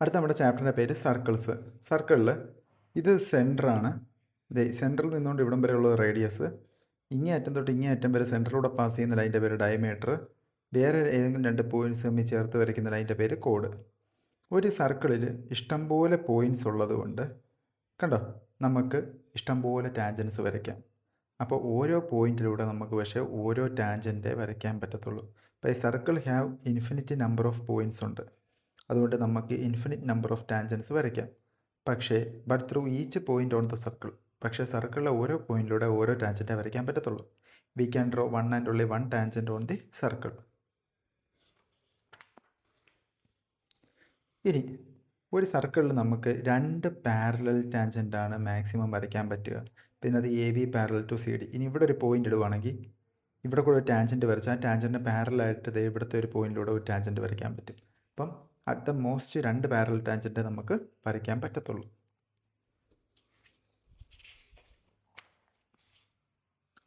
അടുത്ത നമ്മുടെ ചാപ്റ്ററിൻ്റെ പേര് സർക്കിൾസ്. സർക്കിളിൽ ഇത് സെൻറ്ററാണ്. സെൻറ്ററിൽ നിന്നുകൊണ്ട് ഇവിടം വരെയുള്ള റേഡിയസ്, ഇങ്ങേ അറ്റം തൊട്ട് ഇങ്ങേ അറ്റം വരെ സെൻറ്ററിലൂടെ പാസ് ചെയ്യുന്ന ലൈൻ്റെ പേര് ഡയമീറ്റർ, വേറെ ഏതെങ്കിലും രണ്ട് പോയിൻറ്റ്സ് തമ്മിൽ ചേർത്ത് വരയ്ക്കുന്ന ലൈൻ്റെ പേര് കോഡ്. ഒരു സർക്കിളിൽ ഇഷ്ടംപോലെ പോയിൻറ്റ്സ് ഉള്ളതുകൊണ്ട് കണ്ടോ, നമുക്ക് ഇഷ്ടംപോലെ ടാൻജൻസ് വരയ്ക്കാം. അപ്പോൾ ഓരോ പോയിൻറ്റിലൂടെ നമുക്ക് പക്ഷേ ഓരോ ടാൻജൻറ്റേ വരയ്ക്കാൻ പറ്റത്തുള്ളൂ. അപ്പോൾ ഈ circle have infinity number of points ഉണ്ട്, അതുകൊണ്ട് നമുക്ക് ഇൻഫിനിറ്റ് നമ്പർ ഓഫ് ടാൻജൻസ് വരയ്ക്കാം. പക്ഷേ but through each point on the circle, പക്ഷേ സർക്കിളിലെ ഓരോ പോയിൻറ്റിലൂടെ ഓരോ ടാൻജൻറ്റേ വരയ്ക്കാൻ പറ്റത്തുള്ളൂ. We can draw one and only one tangent on the circle. ഇനി ഒരു സർക്കിളിൽ നമുക്ക് രണ്ട് പാരലൽ ടാൻജൻ്റാണ് മാക്സിമം വരയ്ക്കാൻ പറ്റുക. പിന്നെ അത് A B parallel to C D. ഇനി ഇവിടെ ഒരു പോയിൻ്റ് ഇടുവാണെങ്കിൽ ഇവിടെ കൂടെ ഒരു ടാൻജൻറ്റ് വരച്ചാൽ ആ ടാൻജൻറ്റിന് പാരലായിട്ട് ഇവിടുത്തെ ഒരു പോയിൻറ്റിലൂടെ ഒരു ടാൻജൻറ്റ് വരയ്ക്കാൻ പറ്റും. അപ്പം അറ്റ് ദ മോസ്റ്റ് രണ്ട് പാരലൽ ടാൻജൻറ്റ് നമുക്ക് വരയ്ക്കാൻ പറ്റത്തുള്ളൂ.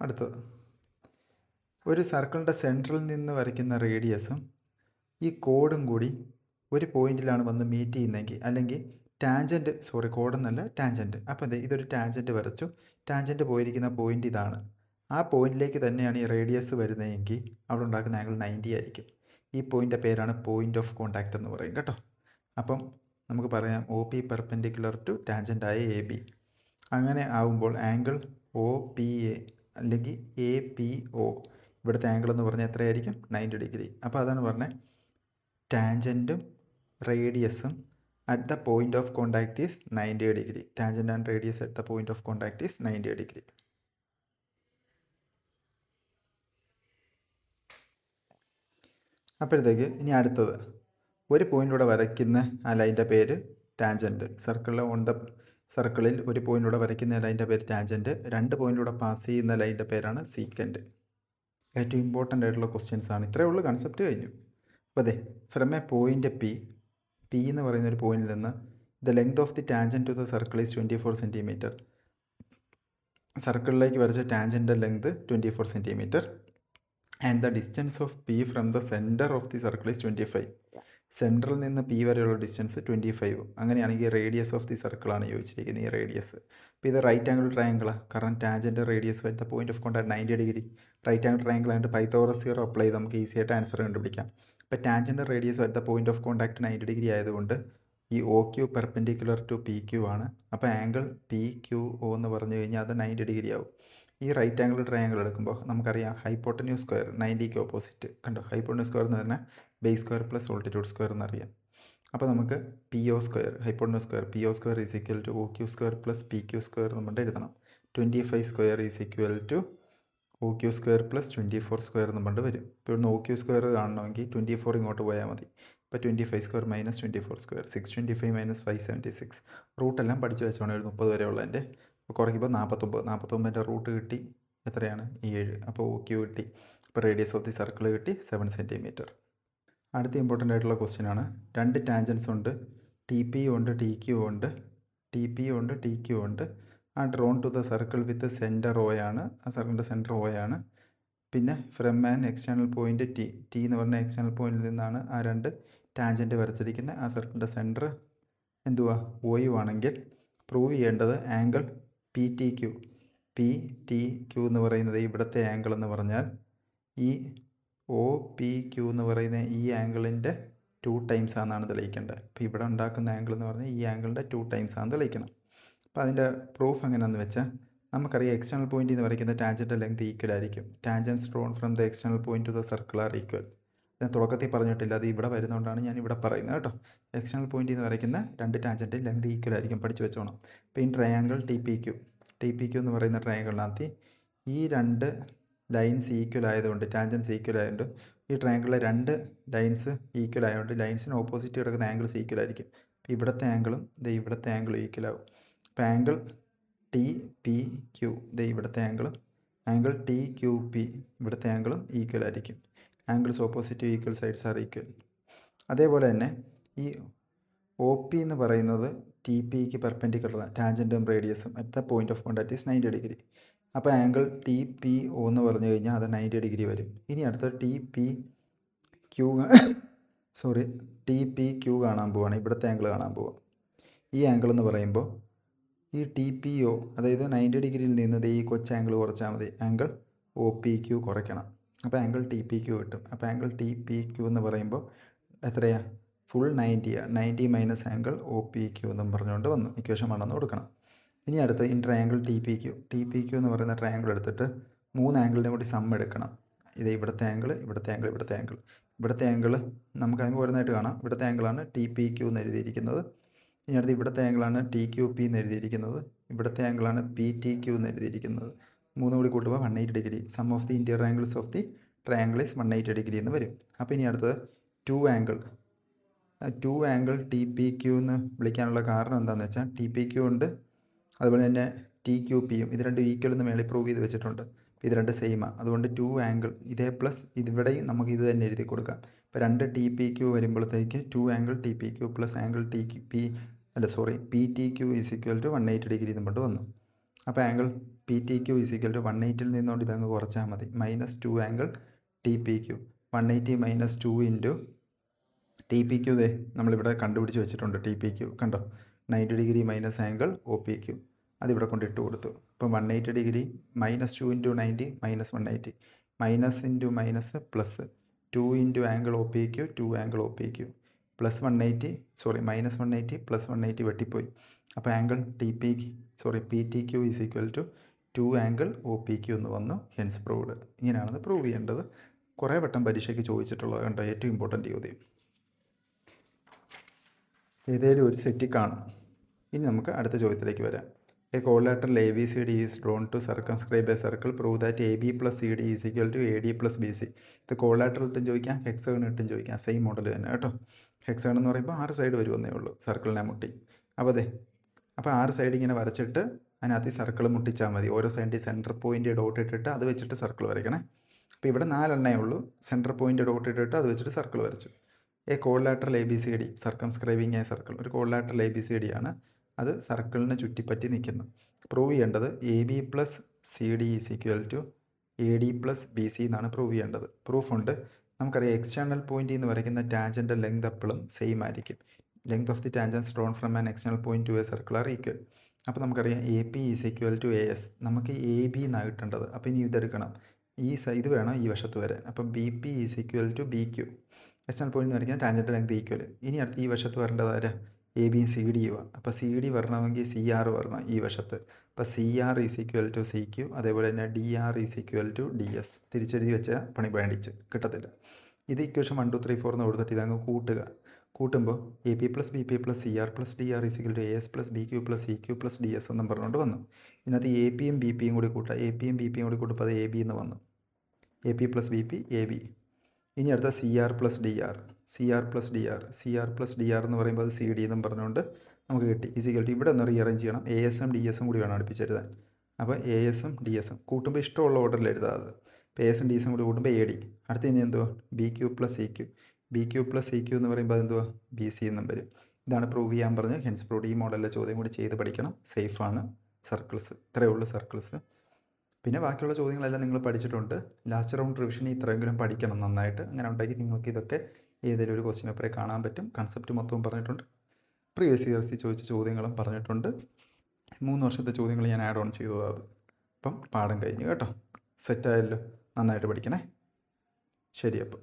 അടുത്തത്, ഒരു സർക്കിളിൻ്റെ സെൻട്രൽ നിന്ന് വരയ്ക്കുന്ന റേഡിയസും ഈ കോഡും കൂടി ഒരു പോയിന്റിലാണ് വന്ന് മീറ്റ് ചെയ്യുന്നതെങ്കിൽ, അല്ലെങ്കിൽ ടാൻജൻറ്റ്, കോഡെന്നല്ല ടാൻജൻറ്റ്. അപ്പോൾ ഇതൊരു ടാൻജൻറ്റ് വരച്ചു, ടാൻജൻറ്റ് പോയിരിക്കുന്ന പോയിൻ്റ് ഇതാണ്. ആ പോയിന്റിലേക്ക് തന്നെയാണ് ഈ റേഡിയസ് വരുന്നതെങ്കിൽ അവിടെ ഉണ്ടാക്കുന്ന ആംഗിൾ 90 ആയിരിക്കും. ഈ പോയിൻ്റെ പേരാണ് പോയിൻ്റ് ഓഫ് കോണ്ടാക്റ്റ് എന്ന് പറയും കേട്ടോ. അപ്പം നമുക്ക് പറയാം ഒ പി പെർപെൻഡിക്കുലർ ടു ടാൻജൻ്റായ എ ബി. അങ്ങനെ ആകുമ്പോൾ ആംഗിൾ ഒ പി എ അല്ലെങ്കിൽ എ പി ഒ, ഇവിടുത്തെ ആംഗിൾ എന്ന് പറഞ്ഞാൽ എത്രയായിരിക്കും? 90 ഡിഗ്രി. അപ്പോൾ അതാണ് പറഞ്ഞത്, ടാൻജൻറ്റും റേഡിയസും at the point of contact is 90 degree. Tangent and radius at the point of contact is 90 degree. അപ്പോഴത്തേക്ക് ഇനി അടുത്തത്, ഒരു പോയിൻറ്റിലൂടെ വരയ്ക്കുന്ന ആ ലൈൻ്റെ പേര് ടാൻജൻറ്റ്. സർക്കിളിൽ ഒരു പോയിൻറ്റിലൂടെ വരയ്ക്കുന്ന ലൈൻ്റെ പേര് ടാൻജൻറ്റ്. രണ്ട് പോയിൻറ്റിലൂടെ പാസ് ചെയ്യുന്ന ലൈൻ്റെ പേരാണ് സീക്കൻറ്റ്. ഏറ്റവും ഇമ്പോർട്ടൻ്റ് ആയിട്ടുള്ള ക്വസ്റ്റ്യൻസ് ആണ്. ഇത്രയേ ഉള്ളൂ, കൺസെപ്റ്റ് കഴിഞ്ഞു. അപ്പോൾ ഫ്രം എ പോയിൻ്റ് പി എന്ന് പറയുന്ന ഒരു പോയിന്റിൽ നിന്ന് the length of the tangent to the circle is 24 centimetre. സർക്കിളിലേക്ക് വരച്ച ടാൻജൻ്റെ length 24 centimetre. And the distance of P from the centre of the circle is 25. സെൻറ്ററിൽ നിന്ന് പി വരെയുള്ള ഡിസ്റ്റൻസ് 25. അങ്ങനെയാണെങ്കിൽ റേഡിയസ് ഓഫ് ദി സർക്കിളാണ് ചോദിച്ചിരിക്കുന്നത്, ഈ റേഡിയസ്. അപ്പോൾ ഇത് റൈറ്റ് ആംഗിൾ ട്രയാങ്കിളാണ്, കാരണം tangent radius at the point of contact 90 degree. Right angle triangle ആയിട്ട് പൈതഗോറസ് തിയറം അപ്ലൈ ചെയ്ത് നമുക്ക് ഈസി ആയിട്ട് ആൻസർ കണ്ടുപിടിക്കാം. ഇപ്പോൾ tangent radius at the point of contact 90 degree ആയതുകൊണ്ട് ഈ O Q perpendicular to P Q ആണ്. അപ്പോൾ ആംഗിൾ പി ക്യു ഒ എന്ന് പറഞ്ഞു കഴിഞ്ഞാൽ അത് 90 ഡിഗ്രി ആവും. ഈ റൈറ്റ് ആംഗിൾ ട്രയാങ്കിൾ എടുക്കുമ്പോൾ നമുക്കറിയാം ഹൈപ്പോട്ടന്യൂസ് സ്ക്വയർ 90ക്ക് ഓപ്പോസിറ്റ്. കണ്ടോ, ഹൈപ്പോട്ടന്യൂസ് സ്ക്വയർ എന്ന് പറഞ്ഞാൽ base square plus altitude square എന്നറിയാം. അപ്പോൾ നമുക്ക് P O square, hypotenuse square P O square is equal to O Q square plus P Q square നമ്മൾ എഴുതണം. 25 square is equal to O Q square plus 24 square നമ്മൾ വരും. ഇപ്പോൾ ഇവിടുന്ന് O Q square കാണണമെങ്കിൽ 24 ഇങ്ങോട്ട് പോയാൽ മതി. ഇപ്പോൾ 25 സ്ക്വയർ മൈനസ് 24 സ്ക്വയർ 625 മൈനസ് 576. റൂട്ടെല്ലാം പഠിച്ച് വെച്ചോണം, 30 വരെ ഉള്ളതിൻ്റെ. അപ്പോൾ കുറയ്ക്കുമ്പോൾ 49 റൂട്ട് കിട്ടി, എത്രയാണ്? 7. അപ്പോൾ ഒ ക്യു കിട്ടി. അപ്പോൾ റേഡിയസ് ഓഫ് ദി സർക്കിൾ കിട്ടി 7 സെൻറ്റിമീറ്റർ. അടുത്ത ഇമ്പോർട്ടൻ്റ് ആയിട്ടുള്ള ക്വസ്റ്റ്യൻ ആണ്. രണ്ട് ടാൻജൻസ് ഉണ്ട്, ടി പി ഉണ്ട് ടി ക്യു ഉണ്ട്. ടി പി ഉണ്ട് ടി ക്യു ഉണ്ട്. ആ drawn to the circle with centre O ആണ്. ആ സർക്കിളിൻ്റെ സെൻറ്റർ ഒ ആണ്. പിന്നെ from an external point T എന്ന് പറഞ്ഞ എക്സ്റ്റേണൽ പോയിന്റിൽ നിന്നാണ് ആ രണ്ട് ടാൻജൻറ്റ് വരച്ചിരിക്കുന്നത്. ആ സർക്കിളിൻ്റെ സെൻറ്റർ എന്തുവാ? ഒയു ആണെങ്കിൽ പ്രൂവ് ചെയ്യേണ്ടത് angle P T Q. P T Q എന്ന് പറയുന്നത് ഇവിടുത്തെ ആംഗിൾ എന്ന് പറഞ്ഞാൽ ഈ ഒ പി ക്യു എന്ന് പറയുന്ന ഈ ആംഗിളിൻ്റെ 2 ടൈംസ് ആണെന്നാണ് തെളിയിക്കേണ്ടത്. അപ്പോൾ ഇവിടെ ഉണ്ടാക്കുന്ന ആംഗിൾ എന്ന് പറഞ്ഞാൽ ഈ ആംഗിളിൻ്റെ 2 ടൈംസ് ആണ് തെളിയിക്കണം. അപ്പോൾ അതിൻ്റെ പ്രൂഫ് എങ്ങനെയാണെന്ന് വെച്ചാൽ നമുക്കറിയാം എക്സ്റ്റേണൽ പോയിന്റിൽ നിന്ന് വരയ്ക്കുന്ന ടാൻജൻറ്റ് ലെങ്ത് ഈക്വൽ ആയിരിക്കും. Tangents drawn from the external point to the circle are equal. ഞാൻ തുടക്കത്തിൽ പറഞ്ഞിട്ടില്ല, അത് ഇവിടെ വരുന്നതുകൊണ്ടാണ് ഞാൻ ഇവിടെ പറയുന്നത് കേട്ടോ. എക്സ്റ്റേണൽ പോയിന്റിൽ നിന്ന് വരയ്ക്കുന്ന രണ്ട് ടാൻജൻറ്റ് ലെങ്ത് ഈക്വൽ ആയിരിക്കും, പഠിച്ച് വെച്ചോണം. അപ്പോൾ ഈ ട്രയാങ്കിൾ ടി പി ക്യു എന്ന് പറയുന്ന ട്രയാങ്കിളിനകത്ത് ഈ രണ്ട് ലൈൻസ് ഈക്വൽ ആയതുകൊണ്ട്, ടാൻജൻസ് ഈക്വൽ ആയതുകൊണ്ട്, ഈ ട്രയാങ്കിളിലെ രണ്ട് ലൈൻസ് ഈക്വൽ ആയതുകൊണ്ട് ലൈൻസിന് ഓപ്പോസിറ്റ് കിടക്കുന്ന ആംഗിൾസ് ഈക്വൽ ആയിരിക്കും. അപ്പോൾ ഇവിടുത്തെ ആംഗിളും ഇവിടുത്തെ ആംഗിളും ഈക്വൽ ആവും. അപ്പോൾ ആംഗിൾ ടി പി ക്യു ഇവിടുത്തെ ആംഗിളും ആംഗിൾ ടി ക്യു പി ഇവിടുത്തെ ആംഗിളും ഈക്വൽ ആയിരിക്കും. Angles opposite equal sides are equal. അതേപോലെ തന്നെ ഈ ഒ പി എന്ന് പറയുന്നത് ടി പിക്ക് പെർപെൻഡിക്കുലർ ടാൻജൻറ്റും റേഡിയസും at the point of contact is 90 degree. അപ്പോൾ ആംഗിൾ ടി പി ഒ എന്ന് പറഞ്ഞു കഴിഞ്ഞാൽ അത് 90 ഡിഗ്രി വരും. ഇനി അടുത്ത T P Q sorry T P Q കാണാൻ പോവാണ്, ഇവിടുത്തെ ആംഗിൾ കാണാൻ പോവാം. ഈ ആംഗിൾ എന്ന് പറയുമ്പോൾ ഈ ടി പി ഒ, അതായത് 90 ഡിഗ്രിയിൽ നിന്ന് ഈ കൊച്ചു ആംഗിൾ കുറച്ചാൽ മതി, ആംഗിൾ ഒ പി ക്യൂ കുറയ്ക്കണം. അപ്പോൾ ആംഗിൾ ടി പി ക്യൂ കിട്ടും. അപ്പോൾ ആംഗിൾ ടി പി ക്യൂ എന്ന് പറയുമ്പോൾ എത്രയാണ്? ഫുൾ 90ആണ്. 90 minus angle O P Q എന്നും പറഞ്ഞുകൊണ്ട് വന്നു. ഇക്വേഷൻ 1 കൊടുക്കണം. ഇനി അടുത്ത് in triangle T P Q. T P Q എന്ന് പറയുന്ന ട്രയാംഗിൾ എടുത്തിട്ട് 3 ആംഗിളിനെ കൂടി സം എടുക്കണം. ഇത് ഇവിടുത്തെ ആംഗിൾ, ഇവിടുത്തെ ആംഗിൾ, ഇവിടുത്തെ ആംഗിൾ. ഇവിടുത്തെ ആംഗിൾ നമുക്ക് അതിന് വരുന്നതായിട്ട് കാണാം. ഇവിടുത്തെ ആംഗിളാണ് ടി പി ക്യൂ എന്ന് എഴുതിയിരിക്കുന്നത്. ഇനി അടുത്ത് ഇവിടുത്തെ ആംഗിളാണ് ടി ക്യൂ പി എന്ന് എഴുതിയിരിക്കുന്നത്. ഇവിടുത്തെ ആംഗിളാണ് പി ടി ക്യൂ എന്ന് എഴുതിയിരിക്കുന്നത്. 3 കൂടി കൂട്ടുമ്പോൾ 180 degree. Sum of the interior angles of the triangle is 180 degree എന്ന് വരും. അപ്പോൾ ഇനി അടുത്തത് to angle T P Q എന്ന് വിളിക്കാനുള്ള കാരണം എന്താണെന്ന് വെച്ചാൽ ടി പി ക്യൂ ഉണ്ട്, അതുപോലെ തന്നെ ടി ക്യൂ പിയും, ഇത് രണ്ടും ഈക്വൽ എന്ന് മേളിൽ പ്രൂവ് ചെയ്ത് വെച്ചിട്ടുണ്ട്. ഇത് രണ്ട് സെയിമാണ്. അതുകൊണ്ട് ടു ആംഗിൾ ഇതേ പ്ലസ് ഇതിവിടെയും നമുക്ക് ഇത് തന്നെ എഴുതി കൊടുക്കാം. ഇപ്പോൾ 2 ടി പി ക്യൂ വരുമ്പോഴത്തേക്ക് two angle T P Q plus angle T Q P P T Q is equal to 180 degree എന്നുകൊണ്ട് വന്നു. അപ്പോൾ angle P T Q is equal to 180ൽ നിന്നുകൊണ്ട് ഇതങ്ങ് കുറച്ചാൽ മതി. Minus two angle T P Q. 180 minus 2 into T P Q ദേ നമ്മളിവിടെ കണ്ടുപിടിച്ച് വെച്ചിട്ടുണ്ട്. ടി പി ക്യൂ കണ്ടോ, 90 degree minus angle O P Q. അതിവിടെ കൊണ്ടിട്ട് കൊടുത്തു. ഇപ്പം 180 degree minus 2 into 90 minus 180, minus into minus plus 2 into angle O P Q, 2 angle O P Q plus 180, minus 180 plus 180 വെട്ടിപ്പോയി. അപ്പോൾ angle P T Q is equal to 2 angle O P Q എന്ന് വന്നു. Hence proved. ഇങ്ങനെയാണെന്ന് prove ചെയ്യേണ്ടത്. കുറേ വട്ടം പരീക്ഷയ്ക്ക് ചോദിച്ചിട്ടുള്ളത് കണ്ടോ, ഏറ്റവും ഇമ്പോർട്ടൻ്റ് ചോദ്യം. ഏതെങ്കിലും ഒരു സെറ്റിൽ കാണും. ഇനി നമുക്ക് അടുത്ത ചോദ്യത്തിലേക്ക് വരാം. A quadrilateral A B C D is drawn to circumscribe a circle. Prove that A B plus C D is equal to A D plus B C. ഇത് കോളാറ്ററൽ ഇട്ടും ചോദിക്കാം, ഹെക്സഗൺ ഇട്ടും ചോദിക്കാം. സെയിം മോഡൽ തന്നെ കേട്ടോ. Hexagon എന്ന് പറയുമ്പോൾ 6 side വരുമെന്നേ ഉള്ളൂ സർക്കിളിനെ മുട്ടി. അപ്പോൾ 6 സൈഡ് ഇങ്ങനെ വരച്ചിട്ട് അതിനകത്ത് ഈ സർക്കിൾ മുട്ടിച്ചാൽ മതി. ഓരോ സൈഡിൻ്റെ സെൻറ്റർ പോയിൻ്റ് ഡോട്ട് ഇട്ടിട്ട് അത് വെച്ചിട്ട് സർക്കിൾ വരയ്ക്കണേ. അപ്പോൾ ഇവിടെ 4 എണ്ണേ ഉള്ളൂ. സെൻറ്റർ പോയിൻ്റ് ഡോട്ട് ഇട്ടിട്ട് അത് വെച്ചിട്ട് സർക്കിൾ വരച്ചു. A quadrilateral A B C D circumscribing a circle. ഒരു quadrilateral A B C D ആണ്. അത് സർക്കിളിന് ചുറ്റിപ്പറ്റി നിൽക്കുന്നു. പ്രൂവ് ചെയ്യേണ്ടത് A B plus C D is equal to A D plus B C എന്നാണ് പ്രൂവ് ചെയ്യേണ്ടത്. പ്രൂഫുണ്ട്. നമുക്കറിയാം എക്സ്റ്റേണൽ പോയിൻ്റിൽ നിന്ന് വരയ്ക്കുന്ന ടാൻജൻ്റെ ലെങ്ത് എപ്പോഴും സെയിം ആയിരിക്കും. Length of the tangents drawn from an external point to a circle are equal. അപ്പോൾ നമുക്കറിയാം A P is equal to A S. നമുക്ക് എ ബി എന്നാണ് കിട്ടേണ്ടത്. അപ്പോൾ ഇനി ഇതെടുക്കണം. ഇത് വേണം ഈ വശത്ത് വരാൻ. അപ്പം B P is equal to B Q. External point എന്ന് വരയ്ക്കുന്ന ടാൻജൻ്റ് ലെങ്ത് ഈക്വൽ. ഇനി അടുത്ത് ഈ വശത്ത് വരേണ്ടത് ആരാ? എ ബി സി ഡി യുവാ. അപ്പോൾ സി ഡി വരണമെങ്കിൽ സി ആർ വരണം ഈ വശത്ത്. അപ്പോൾ C R is equal to C Q. അതേപോലെ തന്നെ D R is equal to D S. തിരിച്ചെഴുതി വെച്ചാൽ പണി വേണ്ടിച്ച് കിട്ടത്തില്ല. ഇത് ഇക്വേഷൻ 1 2 3 4 എന്ന് കൊടുത്തിട്ട് ഇതങ്ങ് കൂട്ടുമ്പോൾ A P plus B P plus C R plus D R is equal to A S plus B Q plus C Q plus D S എന്നും പറഞ്ഞുകൊണ്ട് വന്നു. ഇതിനകത്ത് എ പിയും ബി പിയും കൂടി കൂട്ടുക. എ പിയും ബി പിയും കൂടി കൂട്ടുമ്പോൾ അത് എ ബി എന്ന് വന്നു. A P plus B P A B. ഇനി അടുത്ത C R plus D R എന്ന് പറയുമ്പോൾ അത് സി ഡി എന്നും പറഞ്ഞുകൊണ്ട് നമുക്ക് കിട്ടി. ഈസിക്കൽ ഇവിടെ ഒന്ന് റീഅറേഞ്ച് ചെയ്യണം. എ എസും ഡി എസും കൂടി വേണം അടുപ്പിച്ചെഴുതാൻ. അപ്പോൾ എ എസും ഡി എസും കൂട്ടുമ്പോൾ ഇഷ്ടമുള്ള ഓർഡറിൽ എഴുതാതെ. അപ്പോൾ എ എസും ഡി എസും കൂടി കൂട്ടുമ്പോൾ എ ഡി. അടുത്ത് കഴിഞ്ഞാൽ എന്തുവാ? B Q plus C Q. B Q plus C Q എന്ന് പറയുമ്പോൾ അതെന്തുവാ? ബി സി എന്നും വരും. ഇതാണ് പ്രൂവ് ചെയ്യാൻ പറഞ്ഞ് ഹെൻസ് പ്രൂവ്ഡ്. ഈ മോഡലിലെ ചോദ്യം കൂടി ചെയ്ത് പഠിക്കണം. സേഫാണ് സർക്കിൾസ്. ഇത്രയേ ഉള്ളൂ സർക്കിൾസ്. പിന്നെ ബാക്കിയുള്ള ചോദ്യങ്ങളെല്ലാം നിങ്ങൾ പഠിച്ചിട്ടുണ്ട്. ലാസ്റ്റ് റൗണ്ട് റിവിഷന് ഇത്രയെങ്കിലും പഠിക്കണം നന്നായിട്ട്. അങ്ങനെ ഉണ്ടെങ്കിൽ നിങ്ങൾക്ക് ഇതൊക്കെ ഏതെങ്കിലും ഒരു ക്വസ്റ്റ്യൻ പേപ്പറെ കാണാൻ പറ്റും. കൺസെപ്റ്റ് മൊത്തവും പറഞ്ഞിട്ടുണ്ട്. പ്രീവിയസ് ഇയേഴ്സിൽ ചോദിച്ച ചോദ്യങ്ങളും പറഞ്ഞിട്ടുണ്ട്. 3 വർഷത്തെ ചോദ്യങ്ങൾ ഞാൻ ആഡ് ഓൺ ചെയ്തതാണ് അത്. അപ്പം പാഠം കഴിഞ്ഞു കേട്ടോ. സെറ്റായല്ലോ. നന്നായിട്ട് പഠിക്കണേ. ശരി അപ്പം.